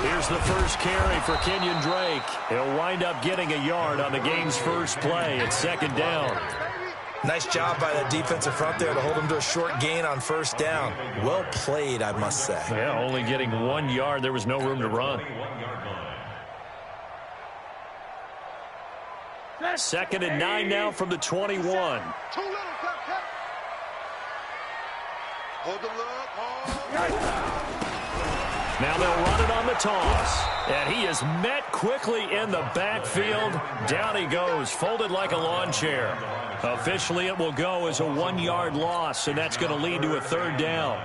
Here's the first carry for Kenyon Drake. He'll wind up getting a yard on the game's first play. It's second down. Nice job by that defensive front there to hold him to a short gain on first down. Well played, I must say. Yeah, only getting 1 yard. There was no room to run. Second and 9 now from the 21. Now they'll run it on the toss. And he is met quickly in the backfield. Down he goes, folded like a lawn chair. Officially, it will go as a 1 yard loss, and that's going to lead to a third down.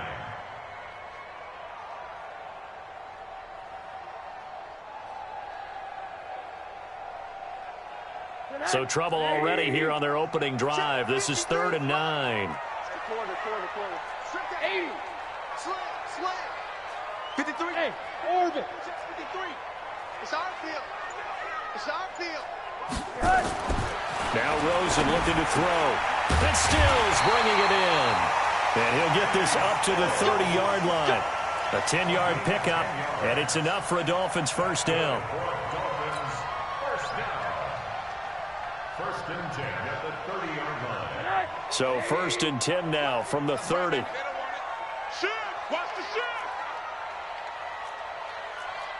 So trouble already here on their opening drive. This is 3rd and 9. 53. Hey, orbit. 53. It's our field. It's our field. Now Rosen looking to throw. And Stills bringing it in. And he'll get this up to the 30-yard line. A 10-yard pickup, and it's enough for a Dolphins first down. First and 10 at the 30-yard line. So 1st and 10 now from the 30. Shift. Watch the shift.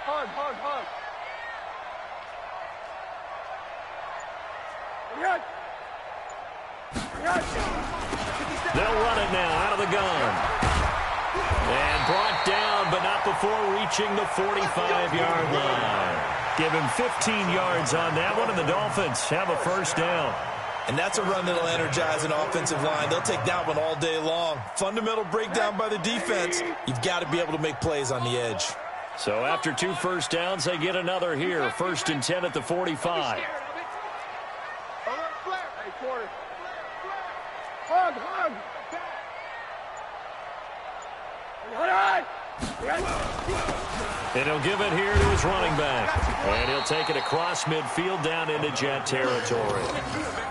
Hug. They'll run it now out of the gun. And brought down, but not before reaching the 45-yard line. Give him 15 yards on that one, and the Dolphins have a first down. And that's a run that'll energize an offensive line. They'll take that one all day long. Fundamental breakdown by the defense. You've got to be able to make plays on the edge. So after 2 first downs, they get another here. 1st and 10 at the 45. And he'll give it here to his running back. And he'll take it across midfield down into Jet territory.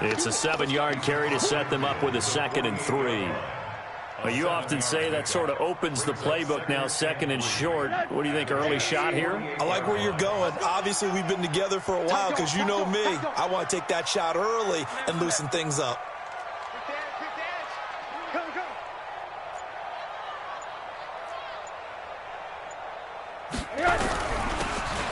It's a 7-yard carry to set them up with a 2nd and 3. Well, you often say that sort of opens the playbook now, 2nd and short. What do you think, early shot here? I like where you're going. Obviously, we've been together for a while because you know me. I want to take that shot early and loosen things up.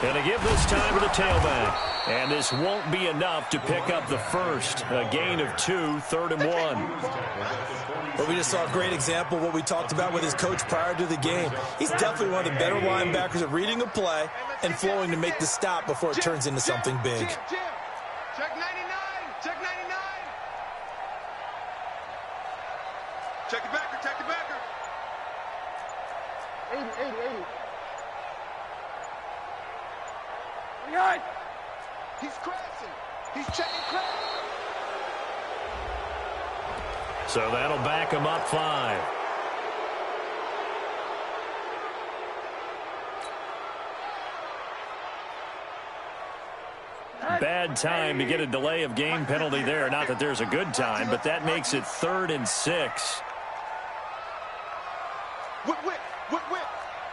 And to give this time to the tailback. And this won't be enough to pick up the first. A gain of 2, 3rd and 1. But we just saw a great example of what we talked about with his coach prior to the game. He's definitely one of the better linebackers at reading a play and flowing to make the stop before it turns into something big. Check 99. Check 99. Check the backer. Check the backer. 80. He's crashing. He's checking crash. So that'll back him up 5. Bad time to get a delay of game penalty there. Not that there's a good time, but that makes it 3rd and 6. Whip.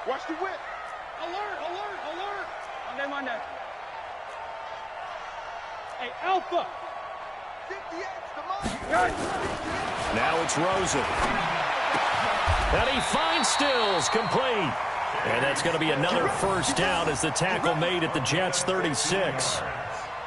Watch the whip. Alert. Monday. Hey, Alpha. 58's the money. Now it's Rosen. And he finds Stills, complete. And that's going to be another first down as the tackle made at the Jets' 36.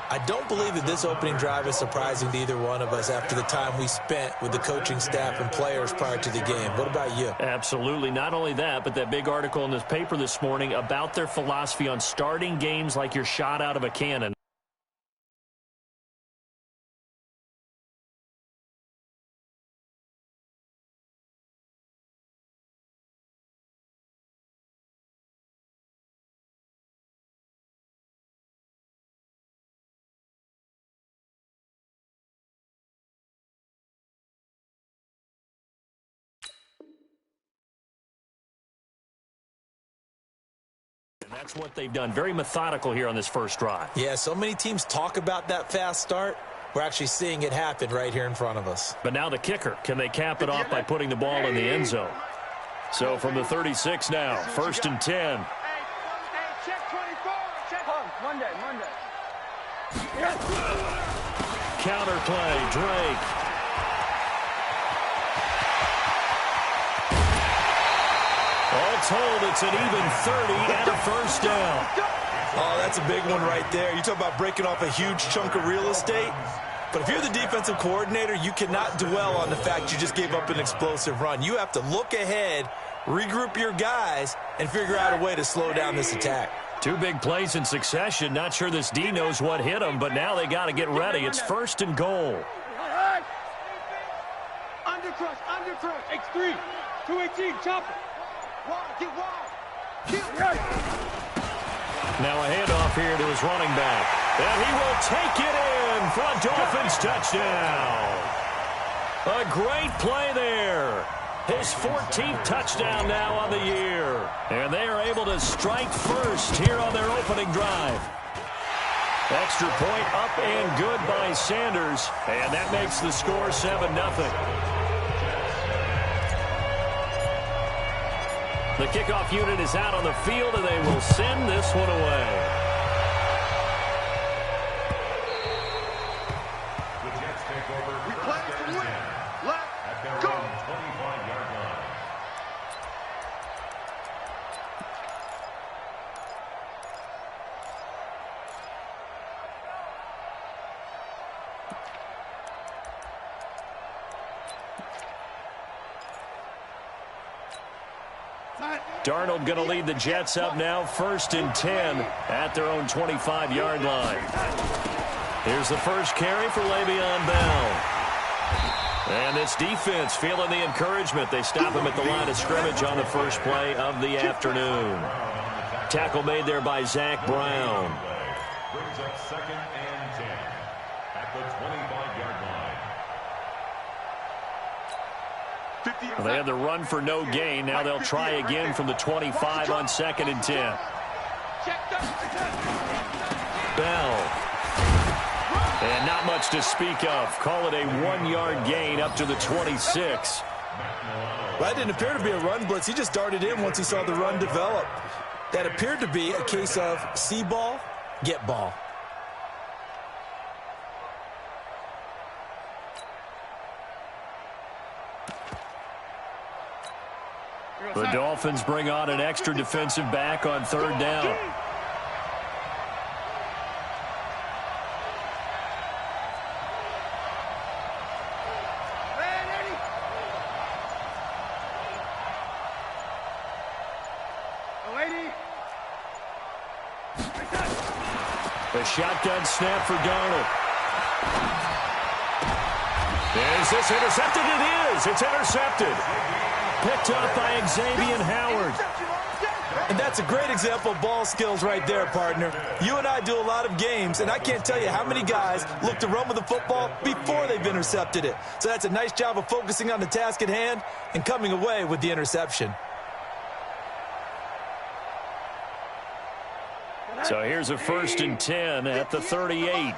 I don't believe that this opening drive is surprising to either one of us after the time we spent with the coaching staff and players prior to the game. What about you? Absolutely. Not only that, but that big article in this paper this morning about their philosophy on starting games like you're shot out of a cannon. That's what they've done. Very methodical here on this first drive. Yeah, so many teams talk about that fast start. We're actually seeing it happen right here in front of us. But now the kicker. Can they cap it off by putting the ball in the end zone? So from the 36 now, 1st and 10. Hey, check 24. Check. Monday. Counter play, Drake. All told, it's an even 30 and a first down. Oh, that's a big one right there. You talk about breaking off a huge chunk of real estate. But if you're the defensive coordinator, you cannot dwell on the fact you just gave up an explosive run. You have to look ahead, regroup your guys, and figure out a way to slow down this attack. 2 big plays in succession. Not sure this D knows what hit him, but now they got to get ready. It's 1st and goal. Undercrush. X3. 218. Chopper. Get wide. Now a handoff here to his running back. And he will take it in for a Dolphins touchdown. A great play there. His 14th touchdown now on the year. And they are able to strike first here on their opening drive. Extra point up and good by Sanders. And that makes the score 7-0. The kickoff unit is out on the field, and they will send this one away. The Jets take over. We play to win. At their Let's go. own 25-yard line. Darnold going to lead the Jets up now, 1st and 10 at their own 25-yard line. Here's the first carry for Le'Veon Bell. And this defense feeling the encouragement. They stop him at the line of scrimmage on the first play of the afternoon. Tackle made there by Zach Brown. Brings up 2nd and 10 at the 25-yard line. Well, they had the run for no gain. Now they'll try again from the 25 on 2nd and 10. Bell. And not much to speak of. Call it a 1-yard gain up to the 26. Well, that didn't appear to be a run blitz. He just darted in once he saw the run develop. That appeared to be a case of see ball, get ball. The Dolphins bring on an extra defensive back on 3rd down. The shotgun snap for Darnold. Is this intercepted? It is. It's intercepted. Picked up by Xavier Howard. And that's a great example of ball skills right there, partner. You and I do a lot of games, and I can't tell you how many guys look to run with the football before they've intercepted it. So that's a nice job of focusing on the task at hand and coming away with the interception. So here's a 1st and 10 at the 38. Hey, here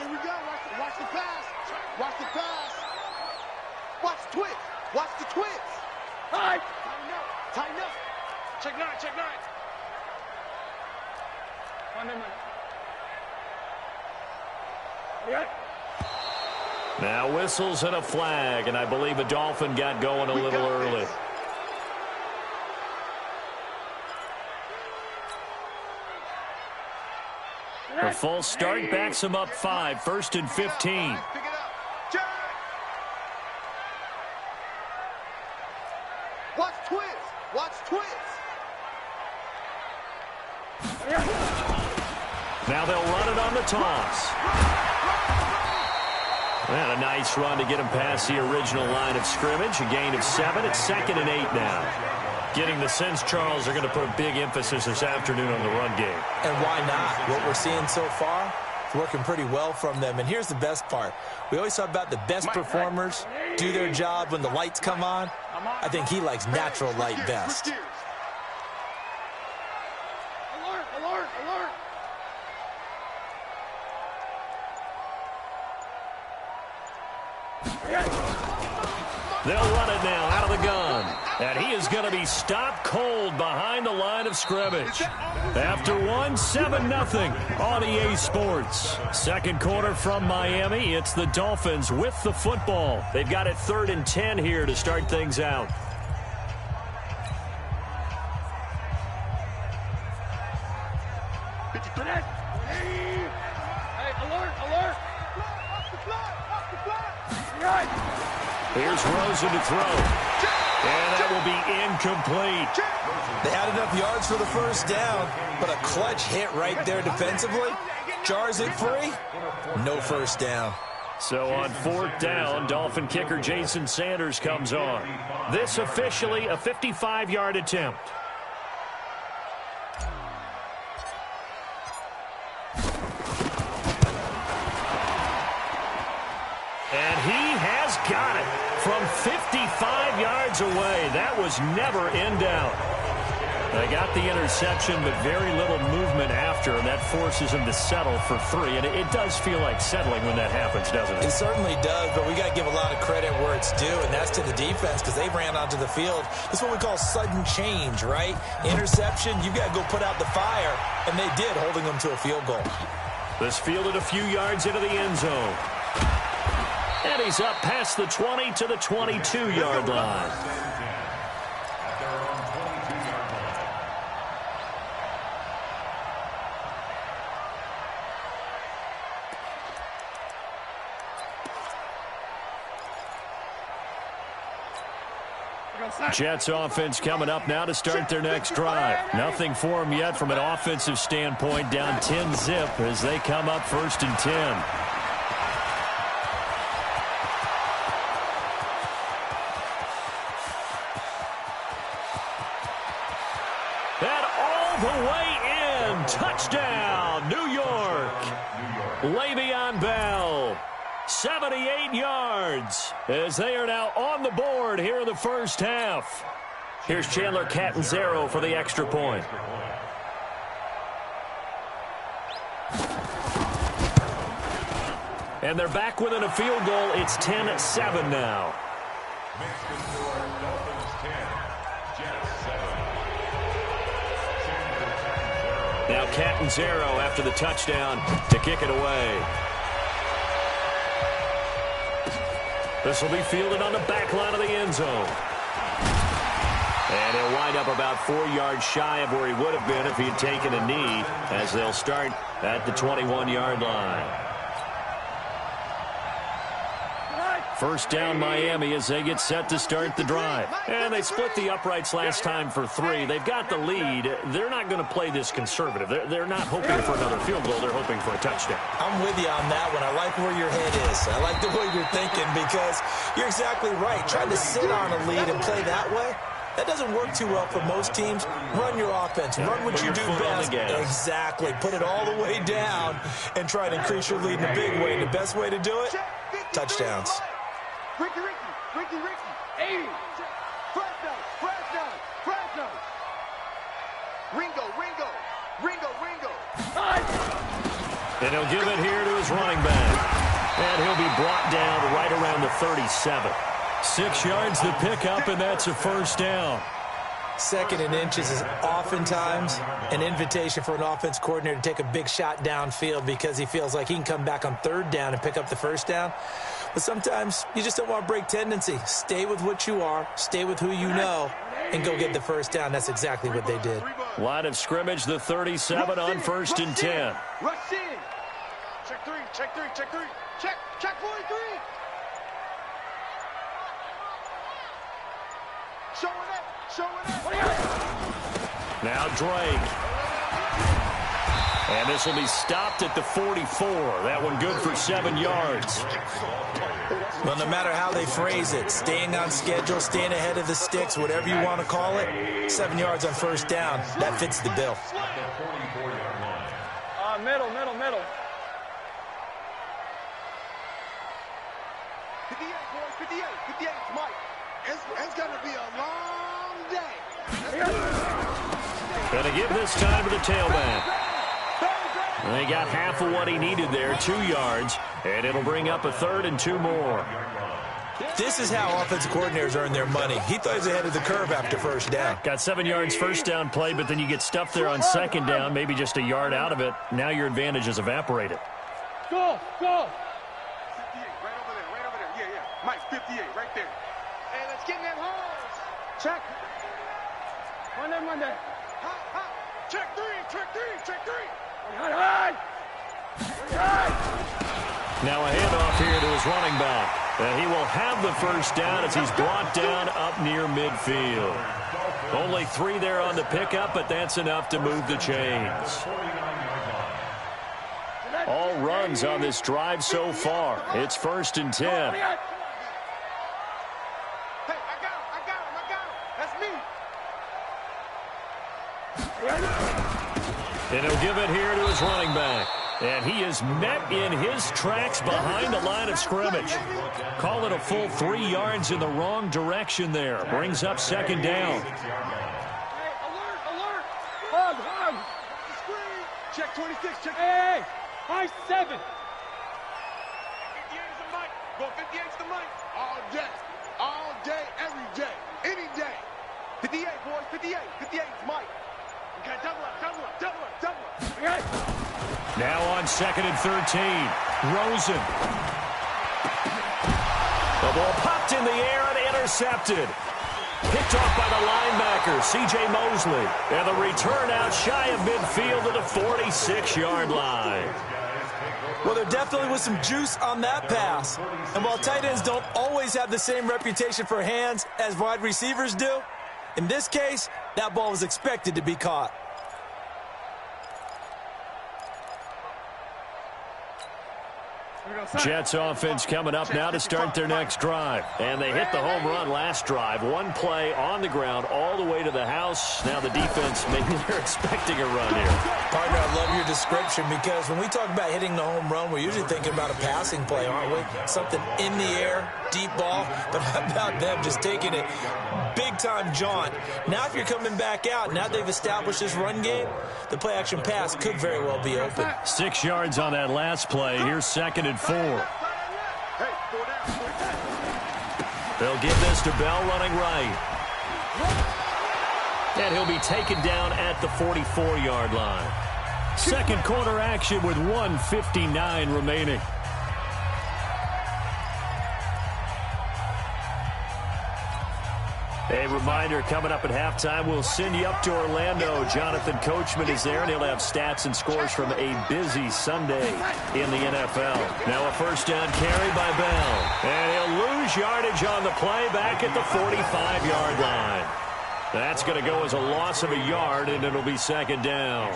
we go. Watch the pass. Watch the pass. Watch the twist. Watch the twist. All right. Tighten up. Check 9. Check 9. Now whistles and a flag, and I believe a Dolphin got going a little early. A full start backs him up 5, 1st and 15. Pick it up. Check. Watch twist. Watch twist. Now they'll run it on the toss. And a nice run to get him past the original line of scrimmage. A gain of 7. It's 2nd and 8 now. Getting the sense, Charles, are going to put a big emphasis this afternoon on the run game. And why not? What we're seeing so far is working pretty well from them. And here's the best part. We always talk about the best performers do their job when the lights come on. I think he likes natural light best. Alert, alert, alert. They'll run it now out of the gun. And he is going to be stopped cold behind the line of scrimmage. After 7-0 on EA Sports. Second quarter from Miami. It's the Dolphins with the football. They've got it 3rd and 10 here to start things out. Here's Rosen to throw. And that will be incomplete. They had enough yards for the first down, but a clutch hit right there defensively. Jars it free. No first down. So on 4th down, Dolphin kicker Jason Sanders comes on. This officially a 55-yard attempt. And he has got it from 55 yards away. That was never in doubt. They got the interception, but very little movement after, and that forces him to settle for 3. And it does feel like settling when that happens, doesn't it? It certainly does, but we got to give a lot of credit where it's due, and that's to the defense because they ran onto the field. This is what we call sudden change, right? Interception, you got to go put out the fire, and they did, holding them to a field goal. This fielded a few yards into the end zone. And he's up past the 20 to the 22-yard line. Jets offense coming up now to start their next drive. Nothing for them yet from an offensive standpoint. Down 10-0 as they come up 1st and 10. And all the way in. Touchdown, New York. Le'Veon Bell. 78 yards as they are now on the board here in the first half. Here's Chandler Catanzaro for the extra point. And they're back within a field goal. It's 10-7 now. Now Catanzaro after the touchdown to kick it away. This will be fielded on the back line of the end zone. And he'll wind up about 4 yards shy of where he would have been if he had taken a knee, as they'll start at the 21-yard line. First down Miami as they get set to start the drive. And they split the uprights last time for 3. They've got the lead. They're not going to play this conservative. They're not hoping for another field goal. They're hoping for a touchdown. I'm with you on that one. I like where your head is. I like the way you're thinking because you're exactly right. Trying to sit on a lead and play that way, that doesn't work too well for most teams. Run your offense. Run what you do best. Exactly. Put it all the way down and try to increase your lead in a big way. The best way to do it, touchdowns. Ricky, 80. Fresno. Ringo. And he'll give it here to his running back. And he'll be brought down right around the 37. 6 yards to pick up, and that's a first down. 2nd and inches is oftentimes an invitation for an offense coordinator to take a big shot downfield because he feels like he can come back on 3rd down and pick up the first down. But sometimes you just don't want to break tendency. Stay with what you are, stay with who you know, and go get the first down. That's exactly what they did. Line of scrimmage, the 37 on 1st and 10. Rush in. Check 3. Check 43. Showing it. Now Drake. And this will be stopped at the 44. That one good for 7 yards. Well, no matter how they phrase it, staying on schedule, staying ahead of the sticks, whatever you want to call it, 7 yards on first down, that fits the bill. Middle. 58, Mike. It's going to be a long day. Going to give this time to the tailback. They got half of what he needed there, 2 yards, and it'll bring up a 3rd and 2 more. This is how offensive coordinators earn their money. He thought he was ahead of the curve after first down. Got 7 yards first down play, but then you get stuffed there on second down, maybe just a yard out of it. Now your advantage is evaporated. Go! 58, right over there. Yeah. Mike, 58, right there. Hey, let's get in that hole. Check. One there. Hot. Check three. High. Now a handoff here to his running back. And he will have the first down as he's brought down up near midfield. Only 3 there on the pickup, but that's enough to move the chains. All runs on this drive so far. It's 1st and 10. Hey, I got him. That's me. And he'll give it here to his running back. And he is met in his tracks behind the line of scrimmage. Call it a full 3 yards in the wrong direction there. Brings up second down. Hey, alert. Hug. Check 26, check. Hey, high 7. 58 is the mic. Go 58's the mic. All day, every day, any day. 58, boys, 58 is mic. Okay, double up. Okay. Now on 2nd and 13. Rosen. The ball popped in the air and intercepted. Picked off by the linebacker, C.J. Mosley. And the return out shy of midfield to the 46-yard line. Well, there definitely was some juice on that pass. And while tight ends don't always have the same reputation for hands as wide receivers do, in this case, that ball was expected to be caught. Jets offense coming up now to start their next drive. And they hit the home run last drive. 1 play on the ground all the way to the house. Now the defense, maybe they're expecting a run here. Partner, I love your description because when we talk about hitting the home run, we're usually thinking about a passing play, aren't we? Something in the air, deep ball. But how about them just taking it big-time jaunt? Now if you're coming back out, now they've established this run game, the play-action pass could very well be open. 6 yards on that last play. Here's 2nd and 4. They'll give this to Bell running right. And he'll be taken down at the 44-yard line. Second quarter action with 1:59 remaining. A reminder, coming up at halftime, we'll send you up to Orlando. Jonathan Coachman is there, and he'll have stats and scores from a busy Sunday in the NFL. Now a first down carry by Bell. And he'll lose yardage on the play back at the 45-yard line. That's going to go as a loss of a yard, and it'll be second down.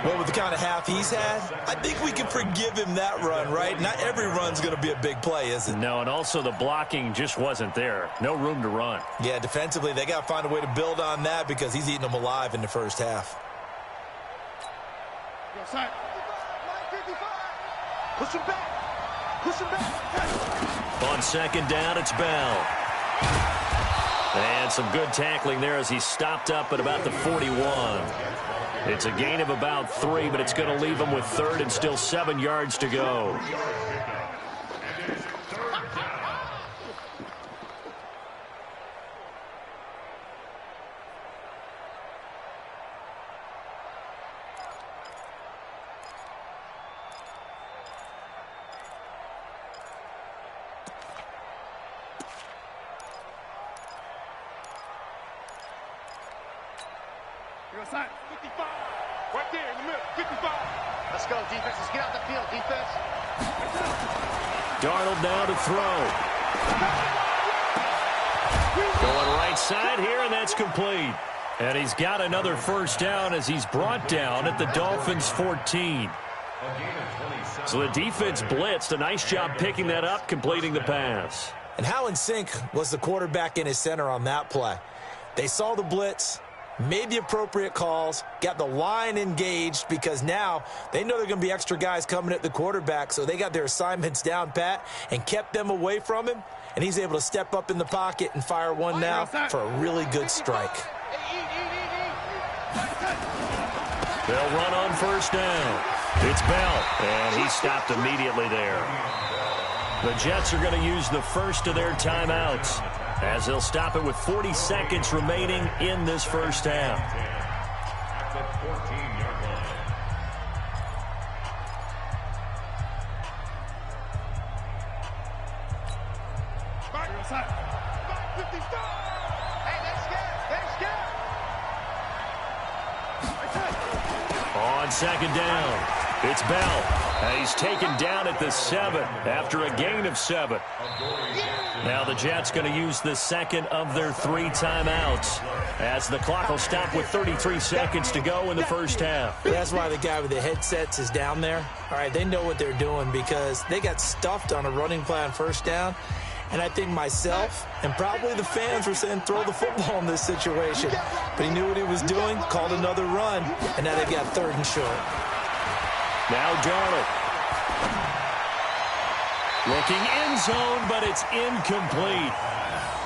Well, with the kind of half he's had, I think we can forgive him that run, right? Not every run's going to be a big play, is it? No, and also the blocking just wasn't there. No room to run. Yeah, defensively, they got to find a way to build on that because he's eating them alive in the first half. Push him back. On second down, it's Bell. And some good tackling there as he stopped up at about the 41. It's a gain of about 3, but it's going to leave him with 3rd and still 7 yards to go. Side, 55. Right there in the middle, 55. Let's go, defense. Let's get out the field, defense. Darnold now to throw. Going right side here, and that's complete. And he's got another first down as he's brought down at the Dolphins' 14. So the defense blitzed. A nice job picking that up, completing the pass. And how in sync was the quarterback in his center on that play? They saw the blitz, made the appropriate calls, got the line engaged because now they know there are going to be extra guys coming at the quarterback, so they got their assignments down pat and kept them away from him, and he's able to step up in the pocket and fire one now for a really good strike. They'll run on first down. It's Bell, and he stopped immediately there. The Jets are going to use the first of their timeouts as they'll stop it with 40 seconds remaining in this first half. At the 14-yard line. On second down, it's Bell. And he's taken down at the 7 after a gain of 7. Now the Jets going to use the second of their 3 timeouts as the clock will stop with 33 seconds to go in the first half. That's why the guy with the headsets is down there. All right, they know what they're doing because they got stuffed on a running play on first down. And I think myself and probably the fans were saying throw the football in this situation. But he knew what he was doing, called another run, and now they've got 3rd and short. Now Darnold. Looking end zone, but it's incomplete.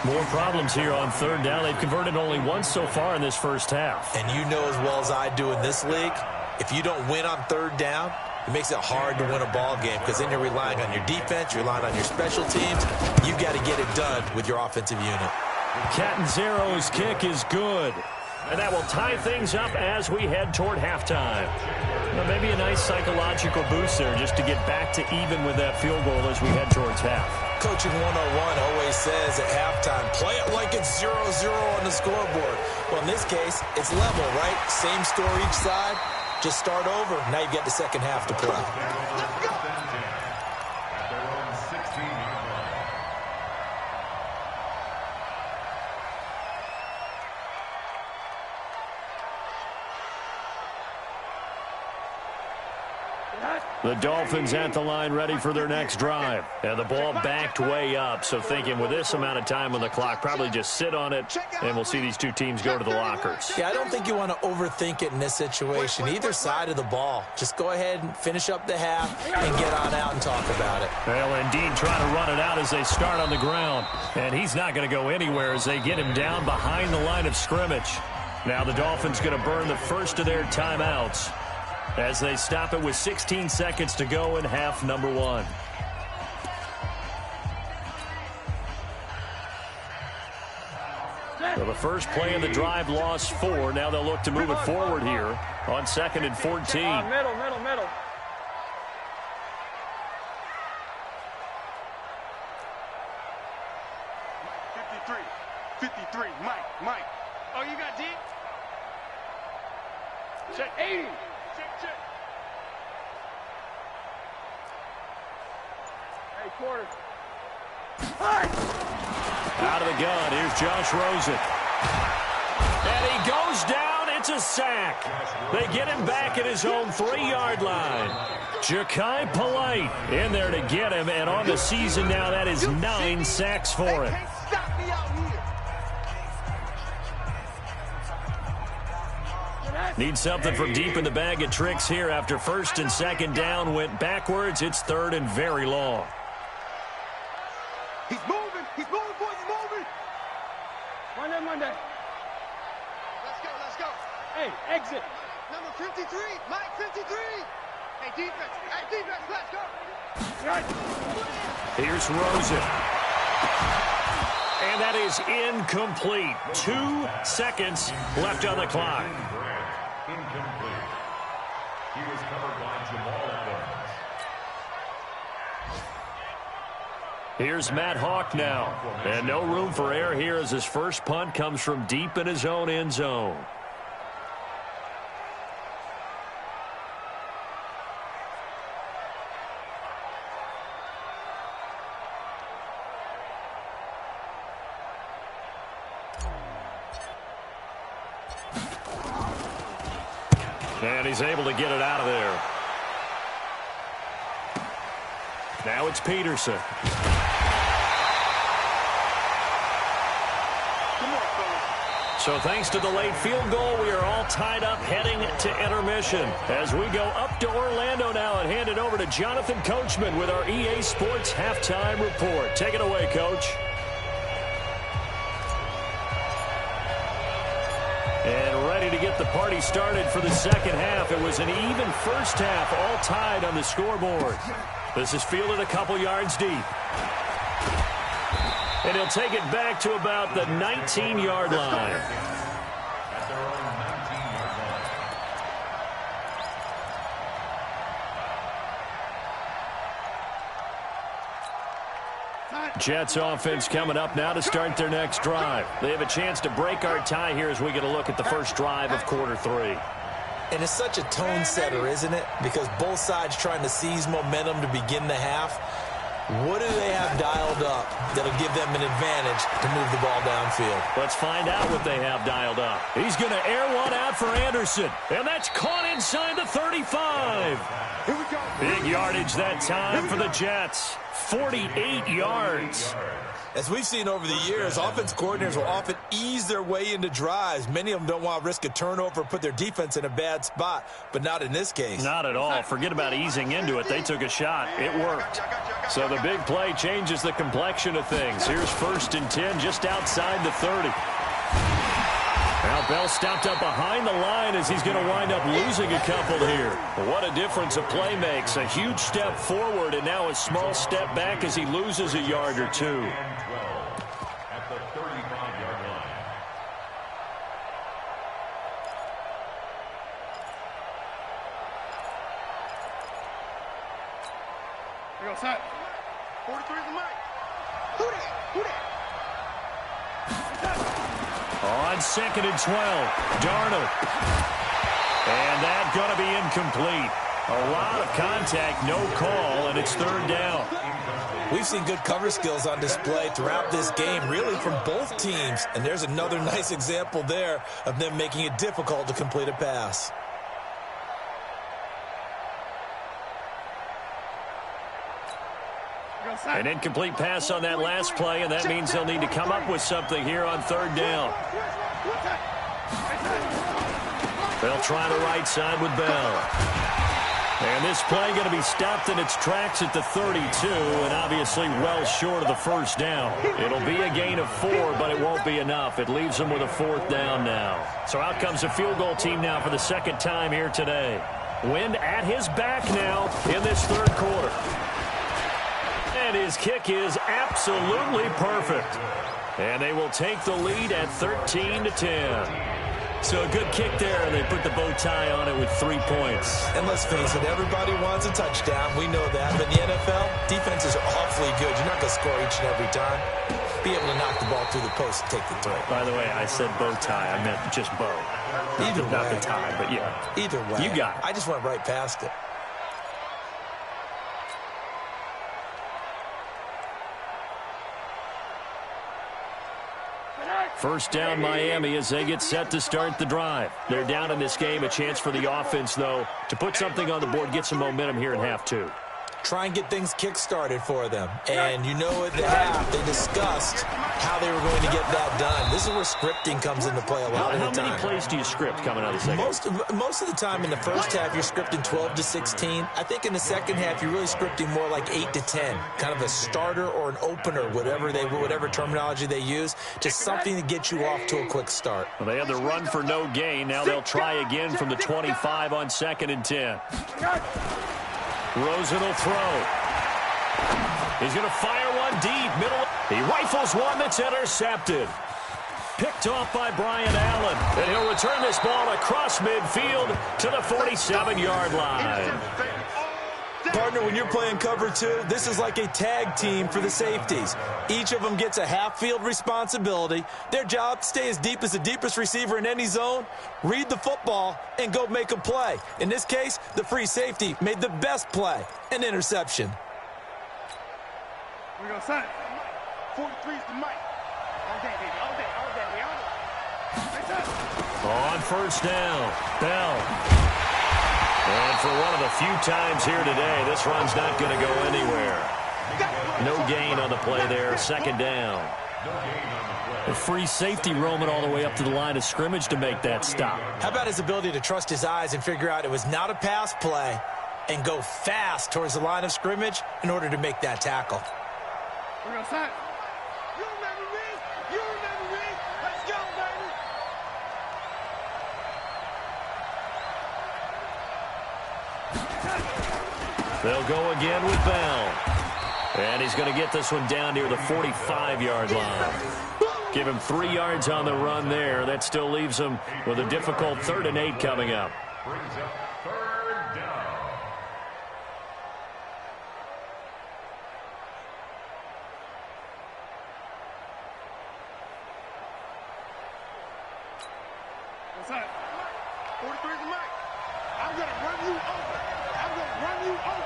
More problems here on 3rd down. They've converted only once so far in this first half. And you know as well as I do in this league, if you don't win on 3rd down, it makes it hard to win a ball game because then you're relying on your defense, you're relying on your special teams. You've got to get it done with your offensive unit. Catanzaro's kick is good. And that will tie things up as we head toward halftime. Well, maybe a nice psychological boost there just to get back to even with that field goal as we head towards half. Coaching 101 always says at halftime, play it like it's 0-0 on the scoreboard. Well, in this case, it's level, right? Same score each side. Just start over. Now you've got the second half to play. The Dolphins at the line ready for their next drive. And the ball backed way up. So thinking with this amount of time on the clock, probably just sit on it, and we'll see these two teams go to the lockers. Yeah, I don't think you want to overthink it in this situation. Either side of the ball. Just go ahead and finish up the half and get on out and talk about it. Well, indeed, trying to run it out as they start on the ground. And he's not going to go anywhere as they get him down behind the line of scrimmage. Now the Dolphins going to burn the first of their timeouts as they stop it with 16 seconds to go in half number 1. So the first play of the drive lost 4. Now they'll look to move it forward here on 2nd and 14. Middle. 53, Mike. Oh, you got deep? Check 80. Check. Hey, quarter. Out of the gun, here's Josh Rosen. And he goes down, it's a sack. They get him back at his own 3-yard line. Ja'Kai Polite in there to get him, and on the season now, that is 9 sacks for him. Need something from deep in the bag of tricks here after 1st and 2nd down went backwards. It's 3rd and very long. He's moving, boys, he's moving. Monday. Let's go. Hey, exit. Number 53, Mike 53. Hey, defense, let's go. Here's Rosen. And that is incomplete. 2 seconds left on the clock. Incomplete. He was covered by Jamal Adams. Here's Matt Hawk now. And no room for error here as his first punt comes from deep in his own end zone. And he's able to get it out of there. Now it's Peterson. So thanks to the late field goal, we are all tied up heading to intermission. As we go up to Orlando now and hand it over to Jonathan Coachman with our EA Sports Halftime Report. Take it away, Coach. And ready to get the party started for the second half. It was an even first half, all tied on the scoreboard. This is fielded a couple yards deep. And he'll take it back to about the 19-yard line. At their own 19-yard line. Jets offense coming up now to start their next drive. They have a chance to break our tie here as we get a look at the first drive of quarter 3. And it's such a tone setter, isn't it? Because both sides trying to seize momentum to begin the half. What do they have dialed up that'll give them an advantage to move the ball downfield? Let's find out what they have dialed up. He's going to air one out for Anderson. And that's caught inside the 35. Here we go. Big yardage that time for the Jets. 48 yards. As we've seen over the years, offense coordinators will often ease their way into drives. Many of them don't want to risk a turnover or put their defense in a bad spot, but not in this case. Not at all. Forget about easing into it. They took a shot. It worked. So the big play changes the complexion of things. Here's 1st and 10 just outside the 30. Now Bell stopped up behind the line as he's going to wind up losing a couple here. What a difference a play makes. A huge step forward and now a small step back as he loses a yard or two. At the 35-yard line. Here we go, set. 43 is the mic. Who that? Who that? On 2nd and 12, Darnold. And that's going to be incomplete. A lot of contact, no call, and it's 3rd down. We've seen good cover skills on display throughout this game, really from both teams. And there's another nice example there of them making it difficult to complete a pass. An incomplete pass on that last play, and that means they'll need to come up with something here on 3rd down. They'll try the right side with Bell. And this play going to be stopped in its tracks at the 32, and obviously well short of the 1st down. It'll be a gain of 4, but it won't be enough. It leaves them with a 4th down now. So out comes the field goal team now for the 2nd time here today. Wind at his back now in this 3rd quarter. And his kick is absolutely perfect. And they will take the lead at 13-10. So a good kick there, and they put the bow tie on it with 3 points. And let's face it, everybody wants a touchdown. We know that. But in the NFL, defenses are awfully good. You're not going to score each and every time. Be able to knock the ball through the post and take the throw. By the way, I said bow tie. I meant just bow. Either way. Not the tie, but yeah. Either way. You got it. I just went right past it. First down Miami as they get set to start the drive. They're down in this game. A chance for the offense, though, to put something on the board, get some momentum here in half 2. Try and get things kick-started for them. And you know at the half, they discussed how they were going to get that done. This is where scripting comes into play a lot of the time. How many plays do you script coming out of the second? Most of the time in the first half, you're scripting 12 to 16. I think in the second half, you're really scripting more like 8 to 10. Kind of a starter or an opener, whatever terminology they use. Just something to get you off to a quick start. Well, they had the run for no gain. Now they'll try again from the 25 on 2nd and 10. Rosen will throw. He's going to fire one deep. Middle. He rifles one that's intercepted. Picked off by Brian Allen. And he'll return this ball across midfield to the 47-yard line. Partner, when you're playing cover 2, this is like a tag team for the safeties. Each of them gets a half-field responsibility. Their job, stay as deep as the deepest receiver in any zone, read the football, and go make a play. In this case, the free safety made the best play, an interception. We go, son. 43 is the mic. All day, baby. All day, all day. We all day. On 1st down, Bell. And for one of the few times here today, this run's not going to go anywhere. No gain on the play there. 2nd down. A free safety roaming all the way up to the line of scrimmage to make that stop. How about his ability to trust his eyes and figure out it was not a pass play and go fast towards the line of scrimmage in order to make that tackle? We're going to sign. You remember me? You remember me? Let's go, baby. They'll go again with Bell. And he's going to get this one down near the 45-yard line. Give him 3 yards on the run there. That still leaves him with a difficult 3rd and 8 coming up. Brings up 3rd down. What's up? 43 is the mic. I'm going to run you over. I'm going to run you over.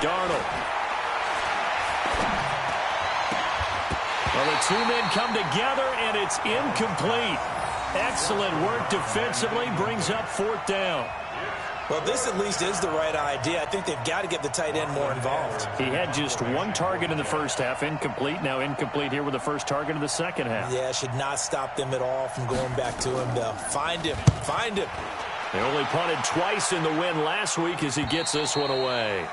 Darnold. Well, the 2 men come together, and it's incomplete. Excellent work defensively, brings up 4th down. Well, this at least is the right idea. I think they've got to get the tight end more involved. He had just 1 target in the first half, incomplete. Now incomplete here with the first target of the second half. Yeah, should not stop them at all from going back to him, though. Find him. Find him. They only punted twice in the win last week as he gets this one away.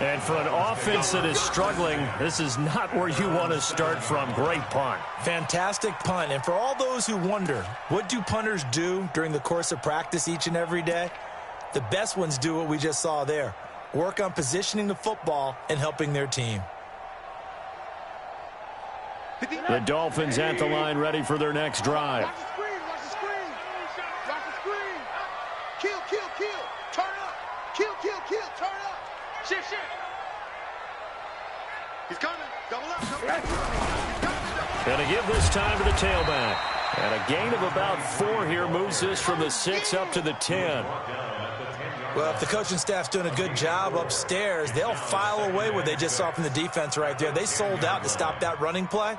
And for an offense that is struggling, this is not where you want to start from. Great punt. Fantastic punt. And for all those who wonder, what do punters do during the course of practice each and every day? The best ones do what we just saw there. Work on positioning the football and helping their team. The Dolphins at the line ready for their next drive. Watch the screen. Watch the screen. Watch the screen. Kill, kill, kill. Turn up. Kill, kill, kill. Turn up. Shift, shift. He's coming. Double up. Double up. Going to give this time to the tailback. And a gain of about 4 here moves this from the 6 up to the 10. Well, if the coaching staff's doing a good job upstairs, they'll file away what they just saw from the defense right there. They sold out to stop that running play.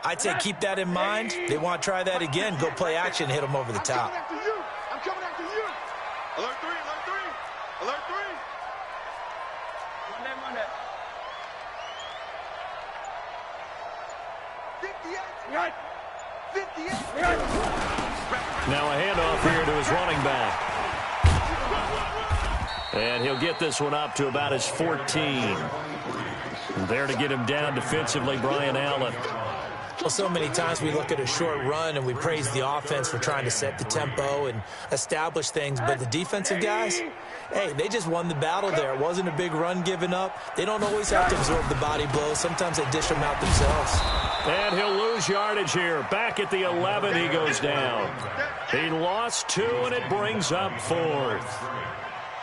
I'd say keep that in mind. They want to try that again. Go play action, hit them over the top. I'm coming after you. I'm coming after you. Alert 3. Alert 3. Alert 3. Monday. 58. 58. Now a handoff here to his running back. And he'll get this one up to about his 14. There to get him down defensively, Brian Allen. Well, so many times we look at a short run and we praise the offense for trying to set the tempo and establish things. But the defensive guys, hey, they just won the battle there. It wasn't a big run given up. They don't always have to absorb the body blows. Sometimes they dish them out themselves. And he'll lose yardage here. Back at the 11, he goes down. He lost 2, and it brings up 4th.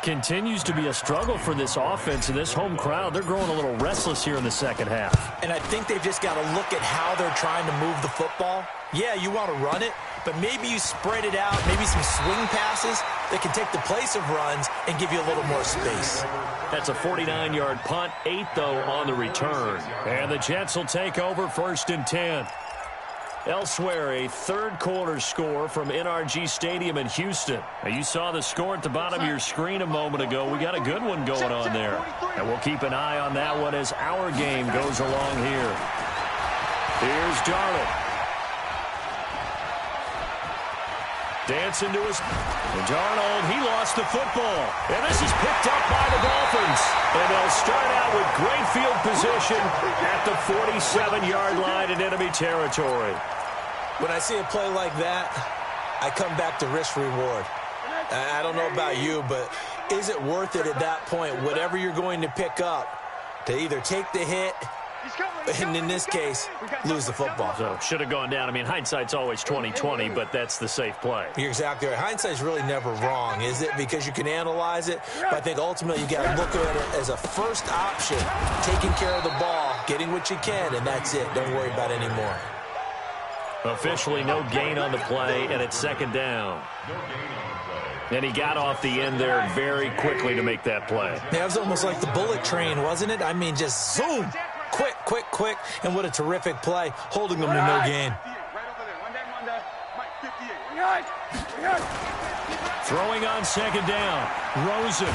Continues to be a struggle for this offense and this home crowd. They're growing a little restless here in the second half. And I think they've just got to look at how they're trying to move the football. Yeah, you want to run it, but maybe you spread it out, maybe some swing passes that can take the place of runs and give you a little more space. That's a 49-yard punt, 8, though, on the return. And the Jets will take over 1st and 10. Elsewhere, a third-quarter score from NRG Stadium in Houston. Now, you saw the score at the bottom of your screen a moment ago. We got a good one going on there. And we'll keep an eye on that one as our game goes along here. Here's Darnold. Dancing to his... And Darnold, he lost the football. And this is picked up by the Dolphins. And they'll start out with great field position at the 47-yard line in enemy territory. When I see a play like that, I come back to risk-reward. I don't know about you, but is it worth it at that point, whatever you're going to pick up, to either take the hit, and in this case, lose the football? So, should have gone down. I mean, hindsight's always 20/20, but that's the safe play. You're exactly right. Hindsight's really never wrong, is it? Because you can analyze it, but I think ultimately you got to look at it as a first option, taking care of the ball, getting what you can, and that's it. Don't worry about it anymore. Officially no gain on the play, and it's 2nd down. And he got off the end there very quickly to make that play. Yeah, it was almost like the bullet train, wasn't it? I mean, just zoom. Quick, quick, quick. And what a terrific play, holding them to no gain. Throwing on 2nd down. Rosen.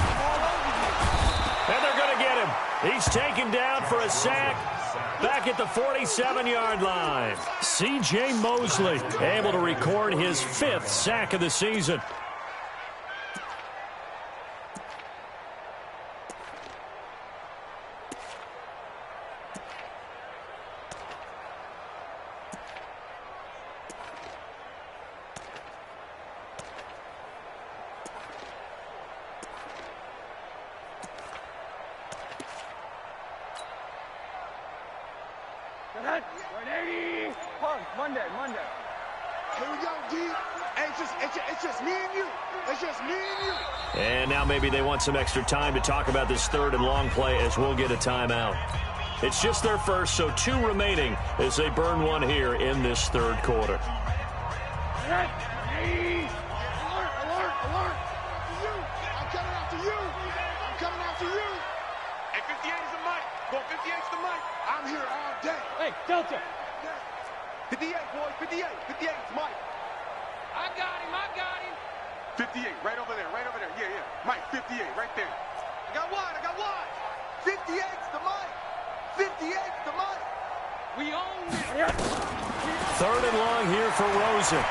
And they're going to get him. He's taken down for a sack. Back at the 47-yard line. C.J. Mosley able to record his 5th sack of the season. Monday. Here we go, D. It's just me and you. It's just me and you. And now maybe they want some extra time to talk about this third and long play as we'll get a timeout. It's just their first, so 2 remaining as they burn one here in this third quarter. Alert! You! I'm coming after you! Hey, 58 is the mic. Go, 58's the mic. I'm here all day. Hey, Delta. 58, boys, 58. 58's Mike. I got him. 58, right over there. Yeah. Mike, 58, right there. I got one. 58's the mic. We own it. Third and long here for Rosen.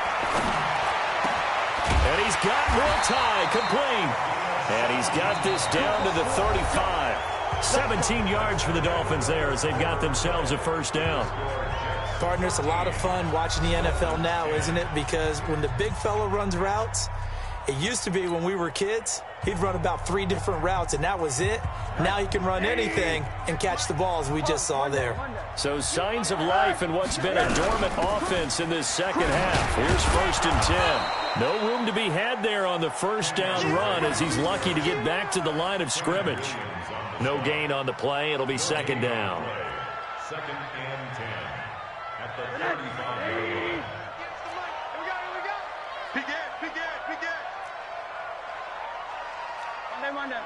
And he's got real tie, complete. And he's got this down to the 35. 17 yards for the Dolphins there as they've got themselves a first down. Partner, it's a lot of fun watching the NFL now, isn't it? Because when the big fella runs routes, it used to be when we were kids, he'd run about 3 different routes, and that was it. Now he can run anything and catch the balls we just saw there. So signs of life in what's been a dormant offense in this second half. Here's 1st and 10. No room to be had there on the first down run as he's lucky to get back to the line of scrimmage. No gain on the play. It'll be second down. 2nd and 10 at the 35-yard line. Here we go. Begin. Monday.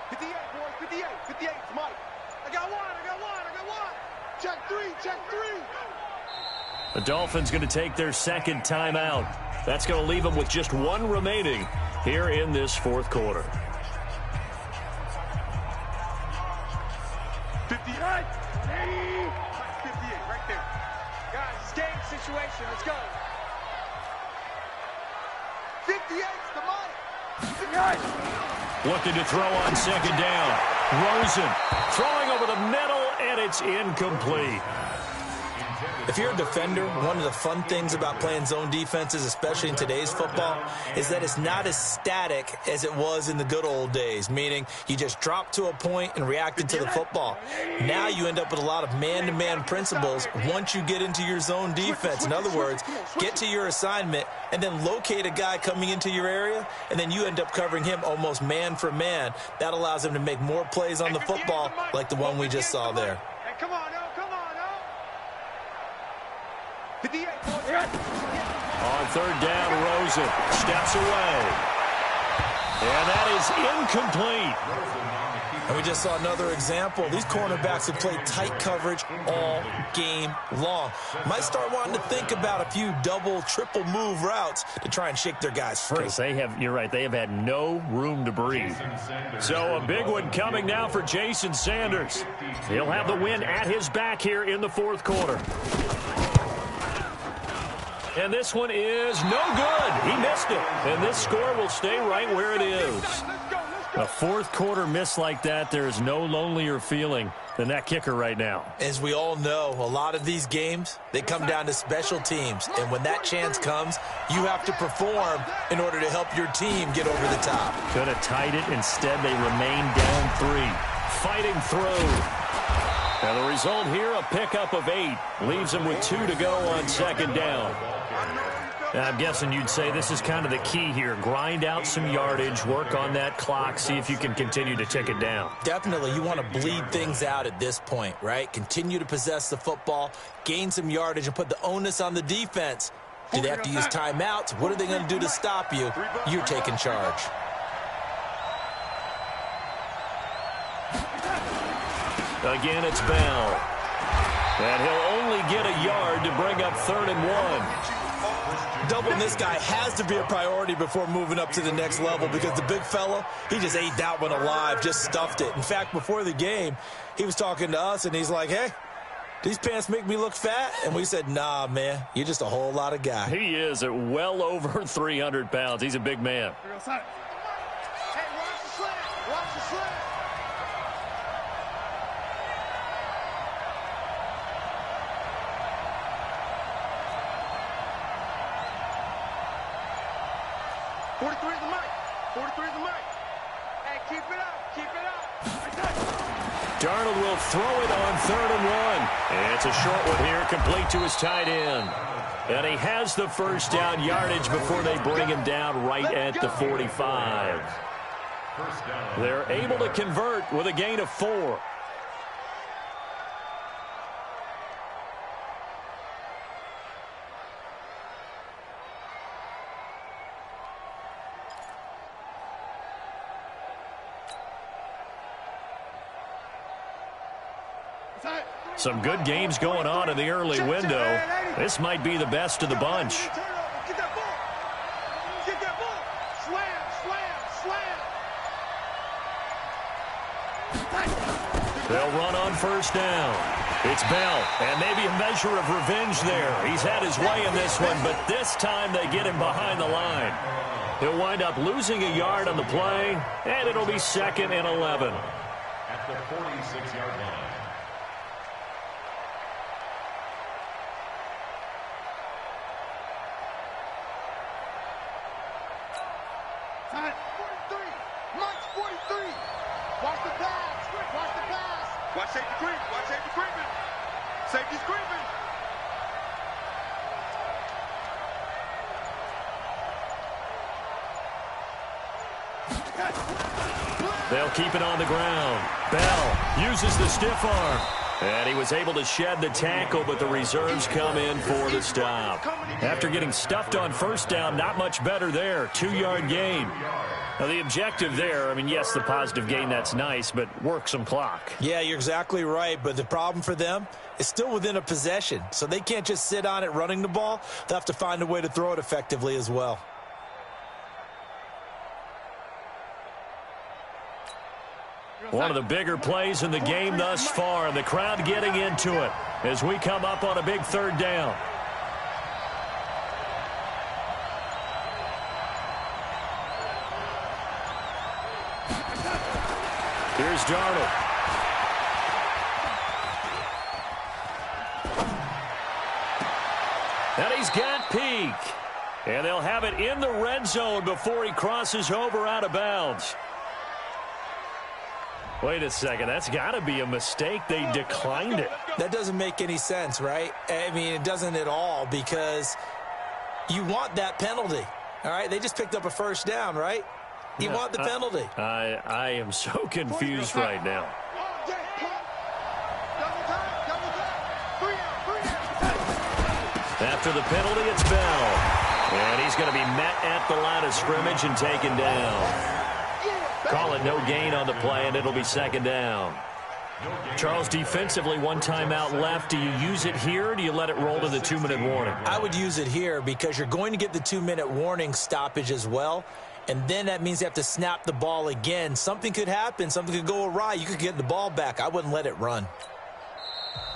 58, boys, 58. 58's Mike. I got one. Check three. The Dolphins going to take their second timeout. That's going to leave them with just 1 remaining here in this fourth quarter. 58 right there. Guys, it's game situation. Let's go. 58's the mic. Looking to throw on second down. Rosen throwing over the middle, and it's incomplete. If you're a defender, one of the fun things about playing zone defenses, especially in today's football, is that it's not as static as it was in the good old days, meaning you just dropped to a point and reacted to the football. Now you end up with a lot of man-to-man principles once you get into your zone defense. In other words, get to your assignment and then locate a guy coming into your area, and then you end up covering him almost man for man. That allows him to make more plays on the football like the one we just saw there. Come on, no. 58. On third down, Rosen steps away. And that is incomplete. And we just saw another example. These cornerbacks have played tight coverage all game long. Might start wanting to think about a few double, triple move routes to try and shake their guys free. You're right, they have had no room to breathe. So a big one coming now for Jason Sanders. He'll have the win at his back here in the fourth quarter. And this one is no good. He missed it. And this score will stay right where it is. A fourth quarter miss like that, there is no lonelier feeling than that kicker right now. As we all know, a lot of these games, they come down to special teams. And when that chance comes, you have to perform in order to help your team get over the top. Could have tied it. Instead, they remain down 3. Fighting through. And the result here, a pickup of 8. Leaves them with 2 to go on second down. I'm guessing you'd say this is kind of the key here. Grind out some yardage, work on that clock, see if you can continue to tick it down. Definitely, you want to bleed things out at this point, right? Continue to possess the football, gain some yardage, and put the onus on the defense. Do they have to use timeouts? What are they going to do to stop you? You're taking charge. Again, it's Bell. And he'll only get a yard to bring up 3rd and 1. Doubling this guy has to be a priority before moving up to the next level because the big fella, he just ate that one alive, just stuffed it. In fact, before the game, he was talking to us, and he's like, hey, these pants make me look fat? And we said, nah, man, you're just a whole lot of guy. He is at well over 300 pounds. He's a big man. Hey, watch the slant. Watch the slant. Hey, keep it up. Keep it up. Darnold will throw it on 3rd and 1. It's a short one here, complete to his tight end. And he has the first down yardage before they bring him down right at the 45. They're able to convert with a gain of 4. Some good games going on in the early window. This might be the best of the bunch. Get that ball. Get that ball. Slam, slam, slam. They'll run on first down. It's Bell, and maybe a measure of revenge there. He's had his way in this one, but this time they get him behind the line. He'll wind up losing a yard on the play, and it'll be 2nd and 11. At the 46-yard line. Watch safety creep. Watch safety creeping. Safety's creeping. They'll keep it on the ground. Bell uses the stiff arm. And he was able to shed the tackle, but the reserves come in for the stop. After getting stuffed on first down, not much better there. 2-yard gain. Now, the objective there, I mean, yes, the positive gain, that's nice, but work some clock. Yeah, you're exactly right, but the problem for them is still within a possession, so they can't just sit on it running the ball. They'll have to find a way to throw it effectively as well. One of the bigger plays in the game thus far, and the crowd getting into it as we come up on a big 3rd down. Here's Darnold. And he's got Peak. And they'll have it in the red zone before he crosses over out of bounds. Wait a second, that's got to be a mistake. They declined it. That doesn't make any sense, right? I mean, it doesn't at all, because you want that penalty, all right? They just picked up a first down, right? You want the penalty. I am so confused right now. After the penalty, it's Bell. And he's going to be met at the line of scrimmage and taken down. Call it no gain on the play, and it'll be 2nd down. Charles, defensively, 1 timeout left. Do you use it here, or do you let it roll to the 2-minute warning? I would use it here because you're going to get the 2-minute warning stoppage as well, and then that means you have to snap the ball again. Something could happen. Something could go awry. You could get the ball back. I wouldn't let it run.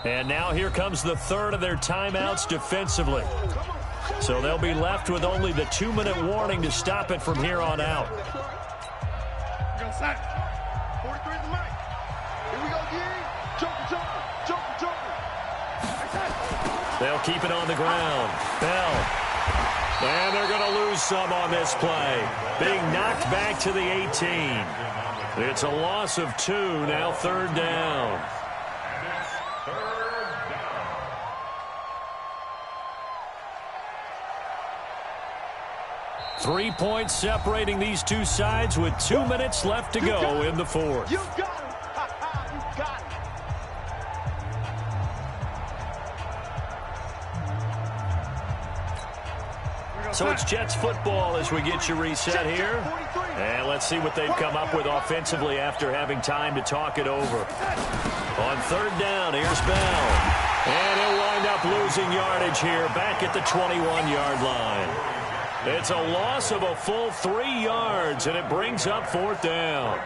And now here comes the 3rd of their timeouts defensively. So they'll be left with only the 2-minute warning to stop it from here on out. 43 is the mic. Here we go, Gary. Joker. They'll keep it on the ground. Bell. And they're going to lose some on this play. Being knocked back to the 18. It's a loss of 2, now 3rd down. 3 points separating these two sides with 2 minutes left to go in the 4th. You got him. You got him. So it's Jets football as we get you reset here. And let's see what they've come up with offensively after having time to talk it over. On 3rd down, here's Bell. And he'll wind up losing yardage here back at the 21-yard line. It's a loss of a full 3 yards, and it brings up 4th down.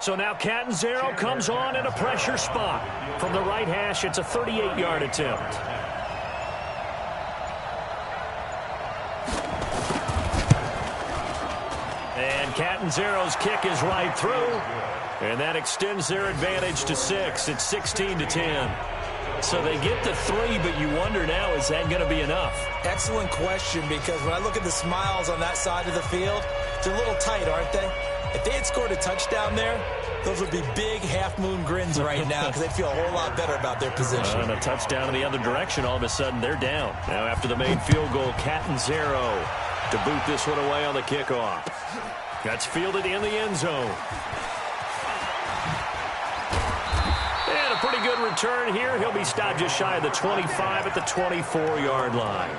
So now Catanzaro comes on in a pressure spot. From the right hash, it's a 38-yard attempt. And Catanzaro's kick is right through. And that extends their advantage to 6. It's 16-10. So they get to 3, but you wonder now, is that going to be enough? Excellent question, because when I look at the smiles on that side of the field, they're a little tight, aren't they? If they had scored a touchdown there, those would be big half-moon grins right now because they'd feel a whole lot better about their position. And a touchdown in the other direction, all of a sudden they're down. Now after the made field goal, Catanzaro to boot this one away on the kickoff. That's fielded in the end zone. And a pretty good return here. He'll be stopped just shy of the 25 at the 24-yard line.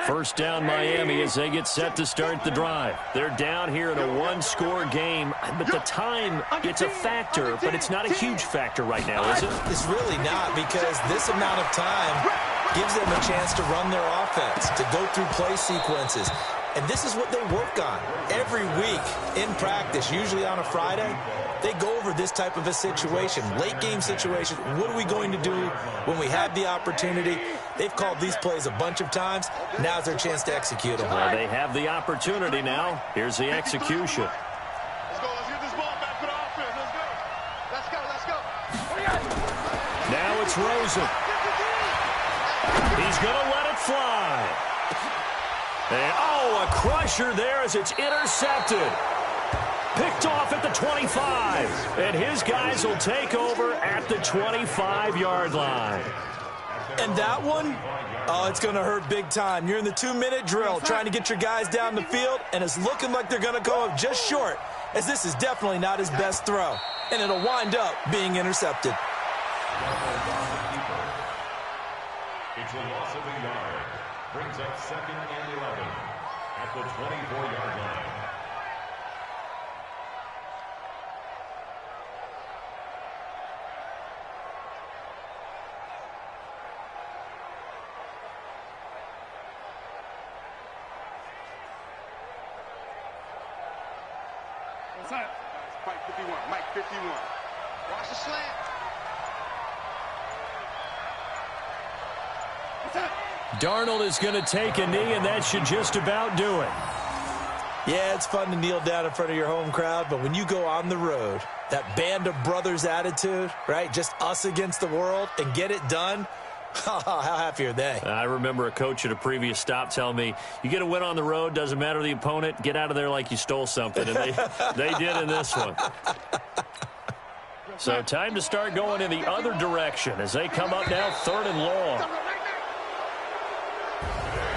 First down Miami as they get set to start the drive. They're down here in a one-score game, but the time, it's a factor, but it's not a huge factor right now, is it? It's really not, because this amount of time gives them a chance to run their offense, to go through play sequences. And this is what they work on every week in practice, usually on a Friday. They go over this type of a situation, late-game situation. What are we going to do when we have the opportunity? They've called these plays a bunch of times. Now's their chance to execute them. Well, they have the opportunity now. Here's the execution. Let's go. Let's get this ball back for the offense. Let's go. Let's go. Let's go. Now it's Rosen. He's going to let it fly. And, oh, a crusher there as it's intercepted. Picked off at the 25. And his guys will take over at the 25-yard line. And that one, oh, it's going to hurt big time. You're in the 2-minute drill trying to get your guys down the field, and it's looking like they're going to go up just short, as this is definitely not his best throw. And it'll wind up being intercepted. It's a loss of a yard. Brings up 2nd and 11 at the 24-yard line. Mike 51. Mike 51. Watch the slant. Darnold is going to take a knee, and that should just about do it. Yeah, it's fun to kneel down in front of your home crowd, but when you go on the road, that band of brothers attitude, right, just us against the world, and get it done, how happy are they? I remember a coach at a previous stop telling me, you get a win on the road, doesn't matter the opponent, get out of there like you stole something, and they did in this one. So time to start going in the other direction as they come up now 3rd and long.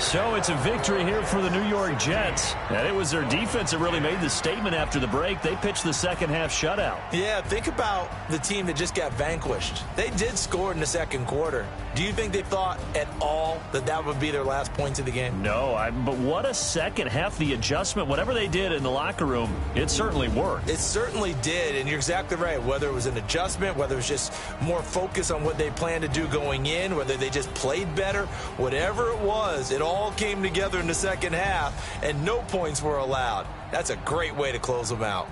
So it's a victory here for the New York Jets. And it was their defense that really made the statement after the break. They pitched the second half shutout. Yeah, think about the team that just got vanquished. They did score in the second quarter. Do you think they thought at all that that would be their last points of the game? No, but what a second half. The adjustment, whatever they did in the locker room, it certainly worked. It certainly did, and you're exactly right. Whether it was an adjustment, whether it was just more focus on what they planned to do going in, whether they just played better, whatever it was, it all came together in the second half, and no points were allowed. That's a great way to close them out.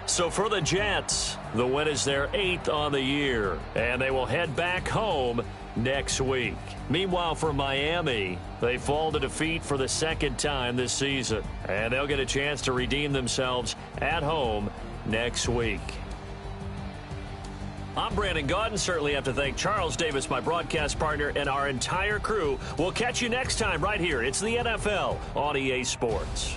So for the Jets, the win is their 8th on the year, and they will head back home next week. Meanwhile, for Miami, they fall to defeat for the 2nd time this season, and they'll get a chance to redeem themselves at home next week. I'm Brandon Gaudin. Certainly have to thank Charles Davis, my broadcast partner, and our entire crew. We'll catch you next time right here. It's the NFL on EA Sports.